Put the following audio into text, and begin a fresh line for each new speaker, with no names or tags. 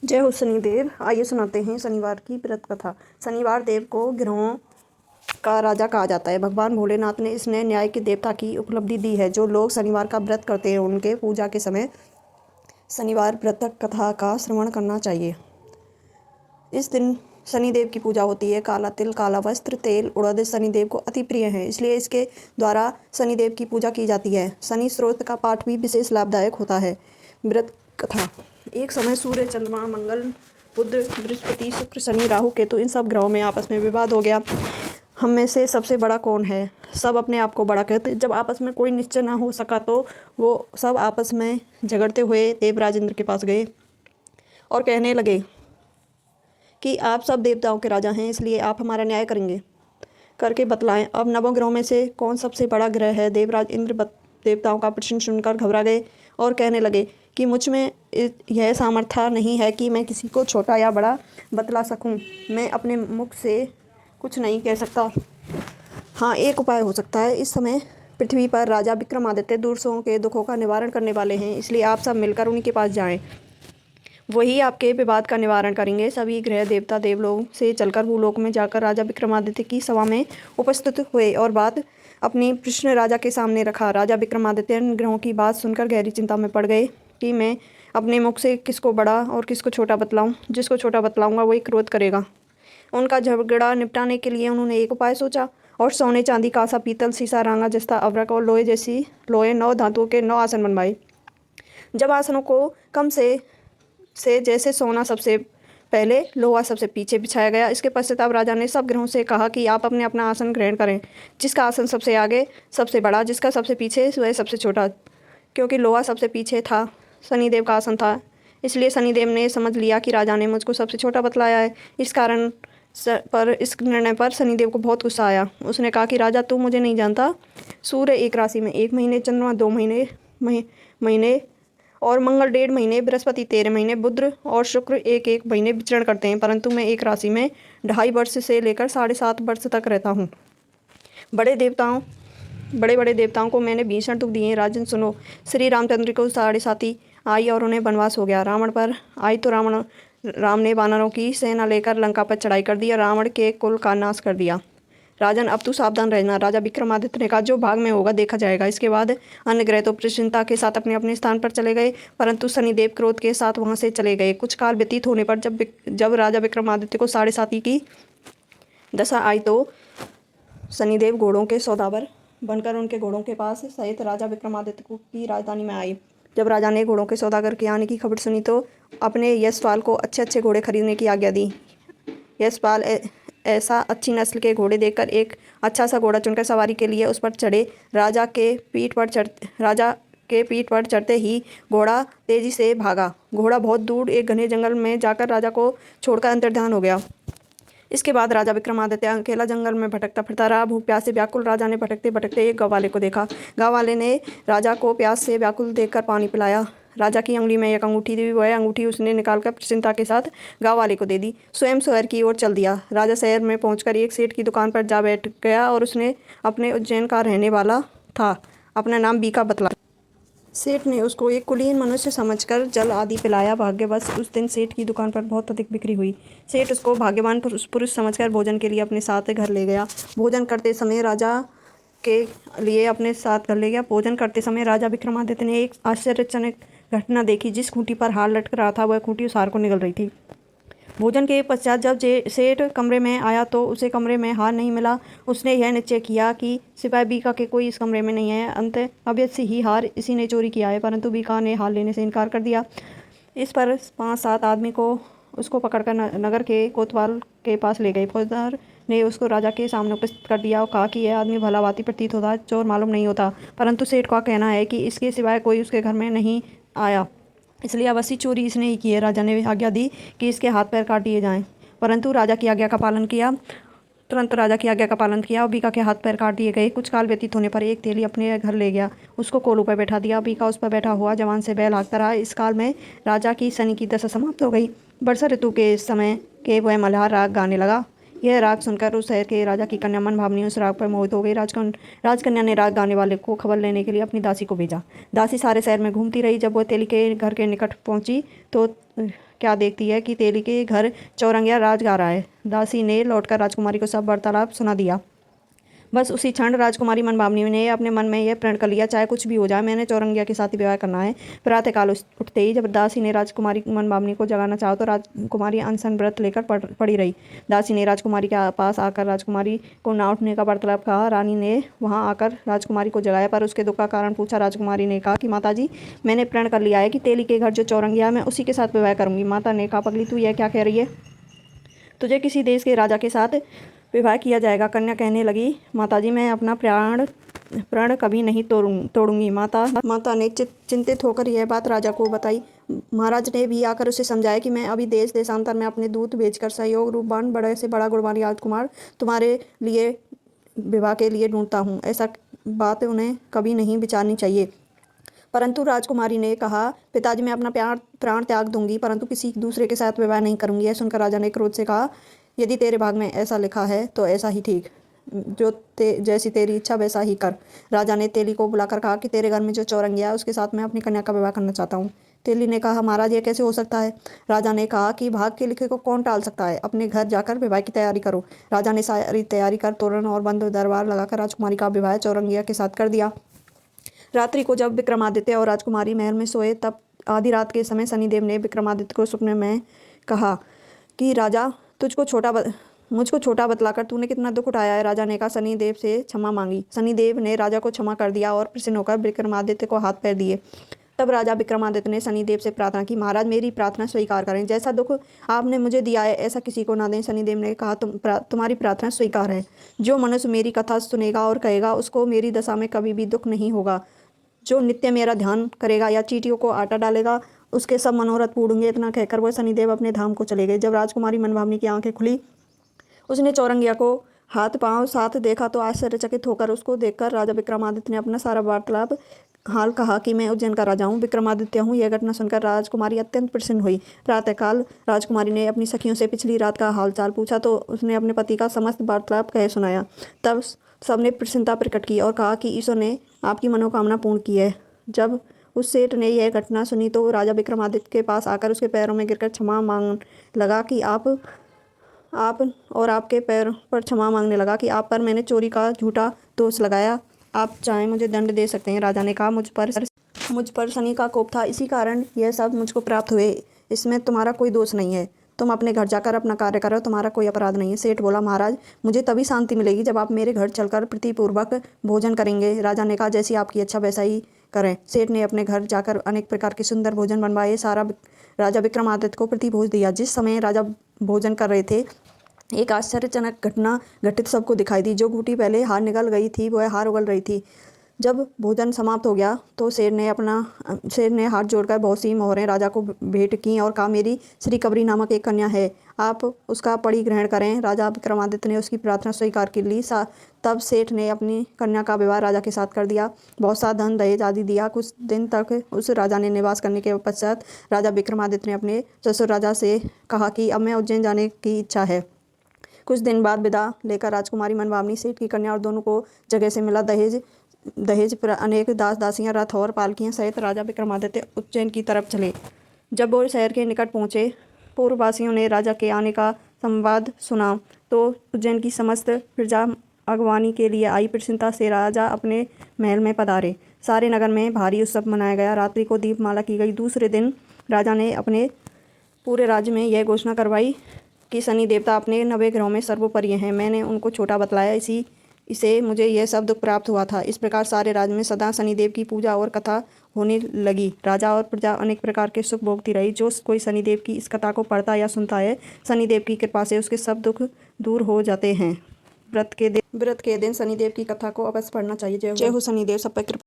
जय हो शनिदेव। आइए सुनाते हैं शनिवार की व्रत कथा। शनिवार देव को ग्रहों का राजा कहा जाता है। भगवान भोलेनाथ ने इसने न्याय के देवता की उपलब्धि दी है। जो लोग शनिवार का व्रत करते हैं उनके पूजा के समय शनिवार व्रत कथा का श्रवण करना चाहिए। इस दिन शनिदेव की पूजा होती है। काला तिल, काला वस्त्र, तेल, उड़द शनिदेव को अति प्रिय है, इसलिए इसके द्वारा शनिदेव की पूजा की जाती है। शनि स्रोत का पाठ भी विशेष लाभदायक होता है। व्रत कथा। एक समय सूर्य, चंद्रमा, मंगल, बुध, बृहस्पति, शुक्र, शनि, राहु, केतु इन सब ग्रहों में आपस में विवाद हो गया। हम में से सबसे बड़ा कौन है? सब अपने आप को बड़ा कहते। जब आपस में कोई निश्चय ना हो सका तो वो सब आपस में झगड़ते हुए देवराज इंद्र के पास गए और कहने लगे कि आप सब देवताओं के राजा हैं, इसलिए आप हमारा न्याय करेंगे, करके बतलाएं। अब नवों ग्रहों में से कौन सबसे बड़ा ग्रह है? देवराज इंद्र देवताओं का प्रश्न सुनकर घबरा गए और कहने लगे कि मुझ में यह सामर्थ्य नहीं है कि मैं किसी को छोटा या बड़ा बतला सकूं। मैं अपने मुख से कुछ नहीं कह सकता। हाँ, एक उपाय हो सकता है। इस समय पृथ्वी पर राजा विक्रमादित्य दूसरों के दुखों का निवारण करने वाले हैं, इसलिए आप सब मिलकर उन्हीं के पास जाएं। वही आपके विवाद का निवारण करेंगे। सभी ग्रह देवता देवलोक से चलकर भूलोक में जाकर राजा विक्रमादित्य की सभा में उपस्थित हुए और बात अपनी प्रश्न राजा के सामने रखा। राजा विक्रमादित्य ग्रहों की बात सुनकर गहरी चिंता में पड़ गए कि मैं अपने मुख से किसको बड़ा और किसको छोटा बतलाऊं। जिसको छोटा बतलाऊंगा वही क्रोध करेगा। उनका झगड़ा निपटाने के लिए उन्होंने एक उपाय सोचा और सोने, चांदी, कांसा, पीतल, शीशा, रांगा, जस्ता, अभ्रक और लोहे 9 धातुओं के 9 आसन बनवाए। जब आसनों को कम से जैसे सोना सबसे पहले, लोहा सबसे पीछे बिछाया गया। इसके पश्चात राजा ने सब ग्रहों से कहा कि आप अपने अपना आसन ग्रहण करें। जिसका आसन सबसे आगे सबसे बड़ा, जिसका सबसे पीछे वह सबसे छोटा। क्योंकि लोहा सबसे पीछे था, शनिदेव का आसन था, इसलिए शनिदेव ने समझ लिया कि राजा ने मुझको सबसे छोटा बतलाया है। इस निर्णय पर शनिदेव को बहुत गुस्सा आया। उसने कहा कि राजा, तू मुझे नहीं जानता। सूर्य एक राशि में 1 महीने, चंद्रमा 2 महीने और मंगल 1.5 महीने, बृहस्पति 13 महीने, बुध और शुक्र 1-1 महीने विचरण करते हैं, परंतु मैं एक राशि में 2.5 वर्ष से लेकर 7.5 वर्ष तक रहता हूँ। बड़े बड़े देवताओं को मैंने भीषण दुख दिए। राजन सुनो। श्री रामचंद्र को 7.5 आई और उन्हें वनवास हो गया। रावण पर आई तो राम ने वानरों की सेना लेकर लंका पर चढ़ाई कर दी और रावण के कुल का नाश कर दिया। राजन, अब तू सावधान रहना। राजा विक्रमादित्य ने कहा, जो भाग में होगा देखा जाएगा। इसके बाद अन्य ग्रह तो प्रसन्नता के साथ अपने अपने स्थान पर चले गए, परंतु शनिदेव क्रोध के साथ वहां से चले गए। कुछ काल व्यतीत होने पर जब राजा विक्रमादित्य को 7.5 की दशा आई तो शनिदेव घोड़ों के सौदागर बनकर उनके घोड़ों के पास सहित राजा विक्रमादित्य की राजधानी में आए। जब राजा ने घोड़ों के सौदागर के आने की खबर सुनी तो अपने यशपाल को अच्छे अच्छे घोड़े खरीदने की आज्ञा दी। यशपाल ऐसा अच्छी नस्ल के घोड़े देखकर एक अच्छा सा घोड़ा चुनकर सवारी के लिए उस पर चढ़े। राजा के पीठ पर चढ़ते ही घोड़ा तेजी से भागा। घोड़ा बहुत दूर एक घने जंगल में जाकर राजा को छोड़कर अंतर्ध्यान हो गया। इसके बाद राजा विक्रमादित्य अकेला जंगल में भटकता फिरता रहा। भूख प्यास से व्याकुल राजा ने भटकते भटकते एक गाँव वाले को देखा। गाँव वाले ने राजा को प्यास से व्याकुल देखकर पानी पिलाया। राजा की अंगुली में एक अंगूठी दी। वह अंगूठी उसने निकालकर प्रसन्नता के साथ गाँव वाले को दे दी। स्वयं शहर की ओर चल दिया। राजा शहर में पहुंचकर एक सेठ की दुकान पर जा बैठ गया और उसने अपने उज्जैन का रहने वाला था, अपना नाम बीका बतलाया। सेठ ने उसको एक कुलीन मनुष्य समझकर जल आदि पिलाया। भाग्यवश उस दिन सेठ की दुकान पर बहुत अधिक बिक्री हुई। सेठ उसको भाग्यवान पुरुष समझकर भोजन के लिए अपने साथ घर ले गया। भोजन करते समय राजा विक्रमादित्य ने एक आश्चर्यजनक घटना देखी। जिस खूंटी पर हार लटक रहा था वह खूंटी उस हार को निगल रही थी। भोजन के पश्चात जब सेठ कमरे में आया तो उसे कमरे में हार नहीं मिला। उसने यह निश्चय किया कि सिपाही बीका के कोई इस कमरे में नहीं है। अंत अवश्य ही हार इसी ने चोरी किया है, परंतु बीका ने हार लेने से इनकार कर दिया। इस पर 5-7 आदमी को उसको पकड़कर नगर के कोतवाल के पास ले गए। फौजदार ने उसको राजा के सामने उपस्थित कर दिया और कहा कि यह आदमी भलाभांति प्रतीत होता, चोर मालूम नहीं होता, परंतु सेठ का कहना है कि इसके सिवाय कोई उसके घर में नहीं आया, इसलिए अवश्य चोरी इसने ही की है। राजा ने आज्ञा दी कि इसके हाथ पैर काट दिए जाएं, परंतु राजा की आज्ञा का पालन किया। तुरंत राजा की आज्ञा का पालन किया और बीका के हाथ पैर काट दिए गए। कुछ काल व्यतीत होने पर एक तेली अपने घर ले गया, उसको कोलू पर बैठा दिया। बीका उस पर बैठा हुआ जवान से बैल हाँकता रहा। इस काल में राजा की शनि की दशा समाप्त हो गई। वर्षा ऋतु के समय के वह मल्हार राग गाने लगा। यह राग सुनकर उस शहर के राजा की कन्या मन भावनी उस राग पर मोहित हो गई। राजकन्या ने राग गाने वाले को खबर लेने के लिए अपनी दासी को भेजा। दासी सारे शहर में घूमती रही। जब वह तेली के घर के निकट पहुंची तो क्या देखती है कि तेली के घर चौरंगिया राज गा रहा है। दासी ने लौटकर राजकुमारी को सब वार्तालाप सुना दिया। बस उसी क्षण राजकुमारी मनभावनी ने अपने मन में यह प्रण कर लिया, चाहे कुछ भी हो जाए मैंने चौरंगिया के साथ ही विवाह करना है। प्रातःकाल उठते ही जब दासी ने राजकुमारी मनभावनी को जगाना चाहा तो राजकुमारी अनशन व्रत लेकर पड़ी रही। दासी ने राजकुमारी के पास आकर राजकुमारी को ना उठने का वार्तालाप कहा। रानी ने वहां आकर राजकुमारी को जगाया पर उसके दुख का कारण पूछा। राजकुमारी ने कहा कि माताजी, मैंने प्रण कर लिया है कि तेली के घर जो चौरंगिया है मैं उसी के साथ विवाह करूंगी। माता ने कहा, पगली तू यह क्या कह रही है? तुझे किसी देश के राजा के साथ विवाह किया जाएगा। कन्या कहने लगी, माताजी मैं अपना प्रण कभी नहीं तोड़ूंगी। माता ने चिंतित होकर यह बात राजा को बताई। महाराज ने भी आकर उसे समझाया कि मैं अभी देश देशांतर में अपने दूत भेजकर सहयोग रूपवान बड़े से बड़ा गुणवान राजकुमार तुम्हारे लिए विवाह के लिए ढूंढता हूँ। ऐसा बात उन्हें कभी नहीं विचारनी चाहिए। परंतु राजकुमारी ने कहा, पिताजी मैं अपना प्राण त्याग दूंगी परंतु किसी दूसरे के साथ विवाह नहीं करूंगी। यह सुनकर राजा ने क्रोध से कहा, यदि तेरे भाग में ऐसा लिखा है तो ऐसा ही ठीक, जैसी तेरी इच्छा वैसा ही कर। राजा ने तेली को बुलाकर कहा कि तेरे घर में जो चौरंगिया है उसके साथ मैं अपनी कन्या का विवाह करना चाहता हूँ। तेली ने कहा, महाराज यह कैसे हो सकता है? राजा ने कहा कि भाग के लिखे को कौन टाल सकता है, अपने घर जाकर विवाह की तैयारी करो। राजा ने सारी तैयारी कर तोरण और बंद दरबार लगाकर राजकुमारी का विवाह चौरंगिया के साथ कर दिया। रात्रि को जब विक्रमादित्य और राजकुमारी महल में सोए तब आधी रात के समय शनिदेव ने विक्रमादित्य को सपने में कहा कि राजा मुझको छोटा बतलाकर तूने कितना दुख उठाया है। राजा ने कहा, शनिदेव से क्षमा मांगी। शनिदेव ने राजा को क्षमा कर दिया और प्रसन्न होकर विक्रमादित्य को हाथ पैर दिए। तब राजा विक्रमादित्य ने शनिदेव से प्रार्थना की, महाराज मेरी प्रार्थना स्वीकार करें, जैसा दुख आपने मुझे दिया है ऐसा किसी को ना दें। शनिदेव ने कहा, तुम्हारी प्रार्थना स्वीकार है। जो मनुष्य मेरी कथा सुनेगा और कहेगा उसको मेरी दशा में कभी भी दुख नहीं होगा। जो नित्य मेरा ध्यान करेगा या चींटियों को आटा डालेगा उसके सब मनोरथ पूर्ण होंगे। इतना कहकर वह शनिदेव अपने धाम को चले गए। जब राजकुमारी मनभावनी की आंखें खुली उसने चौरंगिया को हाथ पांव साथ देखा तो आश्चर्यचकित होकर उसको देखकर राजा विक्रमादित्य ने अपना सारा वार्तालाप हाल कहा कि मैं उज्जैन का राजा हूँ, विक्रमादित्य हूँ। यह घटना सुनकर राजकुमारी अत्यंत प्रसन्न हुई। प्रातःकाल राजकुमारी ने अपनी सखियों से पिछली रात का हालचाल पूछा तो उसने अपने पति का समस्त वार्तालाप कह सुनाया। तब सबने प्रसन्नता प्रकट की और कहा कि ईश्वर ने आपकी मनोकामना पूर्ण की है। जब उस सेठ ने यह घटना सुनी तो राजा विक्रमादित्य के पास आकर उसके पैरों में गिरकर क्षमा मांग लगा कि आप और आपके पैर पर क्षमा मांगने लगा कि आप पर मैंने चोरी का झूठा दोष लगाया, आप चाहें मुझे दंड दे सकते हैं। राजा ने कहा, मुझ पर शनि का कोप था, इसी कारण यह सब मुझको प्राप्त हुए, इसमें तुम्हारा कोई दोष नहीं है। तुम अपने घर जाकर अपना कार्य करो, तुम्हारा कोई अपराध नहीं है। सेठ बोला, महाराज मुझे तभी शांति मिलेगी जब आप मेरे घर चलकर प्रीतिपूर्वक भोजन करेंगे। राजा ने कहा, जैसी आपकी इच्छा वैसा ही करें। सेठ ने अपने घर जाकर अनेक प्रकार के सुंदर भोजन बनवाए। सारा राजा विक्रमादित्य को प्रतिभोज दिया। जिस समय राजा भोजन कर रहे थे एक आश्चर्यजनक घटना घटित सबको दिखाई दी। जो बूटी पहले हार निकल गई थी वह हार उगल रही थी। जब भोजन समाप्त हो गया तो शेर ने हाथ जोड़कर बहुत सी मोहरें राजा को भेंट की और कहा, मेरी श्री कबरी नामक एक कन्या है, आप उसका पड़ी ग्रहण करें। राजा विक्रमादित्य ने उसकी प्रार्थना स्वीकार कर ली। तब सेठ ने अपनी कन्या का विवाह राजा के साथ कर दिया। बहुत सा धन दहेज आदि दिया। कुछ दिन तक उस राजा ने निवास करने के पश्चात राजा विक्रमादित्य ने अपने ससुर राजा से कहा कि अब मैं उज्जैन जाने की इच्छा है। कुछ दिन बाद विदा लेकर राजकुमारी मनभावनी सेठ की कन्या और दोनों को जगह से मिला। दहेज पर अनेक दास दासियां रथ और पालकियां सहित राजा विक्रमादित्य उज्जैन की तरफ चले। जब वो शहर के निकट पहुंचे पूर्ववासियों ने राजा के आने का संवाद सुना तो उज्जैन की समस्त प्रजा अगवानी के लिए आई। प्रसन्नता से राजा अपने महल में पधारे। सारे नगर में भारी उत्सव मनाया गया। रात्रि को दीपमाला की गई। दूसरे दिन राजा ने अपने पूरे राज्य में यह घोषणा करवाई कि शनि देवता अपने 90 ग्रहों में सर्वोपरि हैं। मैंने उनको छोटा बतलाया, इसे मुझे यह सब दुख प्राप्त हुआ था। इस प्रकार सारे राज्य में सदा शनिदेव की पूजा और कथा होने लगी। राजा और प्रजा अनेक प्रकार के सुख भोगती रही। जो कोई शनिदेव की इस कथा को पढ़ता या सुनता है, शनिदेव की कृपा से उसके सब दुख दूर हो जाते हैं। व्रत के दिन शनिदेव की कथा को अवश्य पढ़ना चाहिए। जय हो शनिदेव, सब पर कृपा।